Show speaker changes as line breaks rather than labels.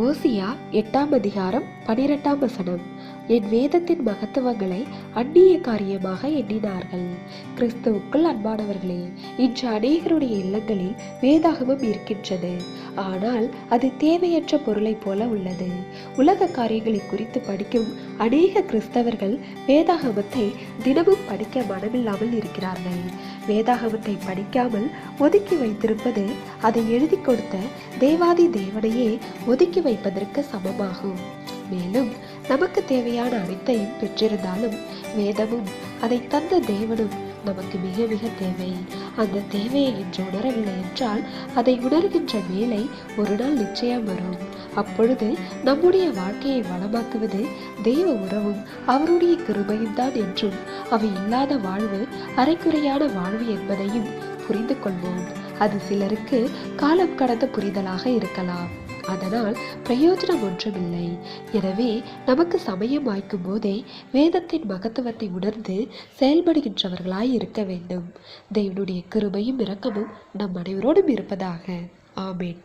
ஓசியா 8 அதிகாரம் 12 என் வேதத்தின் மகத்துவங்களை அந்நிய காரியமாக எண்ணினார்கள். கிறிஸ்துவுக்குள் அன்பானவர்களே, இன்று அநேகருடைய இல்லங்களில் வேதாகமம் இருக்கின்றது. ஆனால் அது தேவையற்ற பொருளை போல உள்ளது. உலக காரியங்களை குறித்து படிக்கும் அநேக கிறிஸ்தவர்கள் வேதாகமத்தை தினமும் படிக்க மனமில்லாமல் இருக்கிறார்கள். வேதாகமத்தை படிக்காமல் ஒதுக்கி வைத்திருப்பது அதை எழுதி கொடுத்த தேவாதி தேவனையே ஒதுக்கி வைப்பதற்கு சமமாகும். மேலும் நமக்கு தேவையான அனைத்தையும் பெற்றிருந்தாலும் வேதமும் அதை தந்த தேவனும் நமக்கு மிக மிக தேவை. அந்த தேவையை இன்று உணரவில்லை என்றால் அதை உணர்கின்ற வேலை ஒரு நாள் நிச்சயம் வரும். அப்பொழுது நம்முடைய வாழ்க்கையை வளமாக்குவது தெய்வ உறவும் அவருடைய கிருபையும் தான் என்றும் அவை இல்லாத வாழ்வு அரைக்குறையான வாழ்வு என்பதையும் புரிந்து கொள்வோம். அது சிலருக்கு காலம் கடந்த புரிதலாக இருக்கலாம். அதனால் பிரயோஜனம் ஒன்றுமில்லை. எனவே நமக்கு சமயம் வாய்க்கும் போதே வேதத்தின் மகத்துவத்தை உணர்ந்து செயல்படுகின்றவர்களாய் இருக்க வேண்டும். தேவனுடைய கிருபையும் இரக்கமும் நம் அனைவரோடும் இருப்பதாக. ஆமேன்.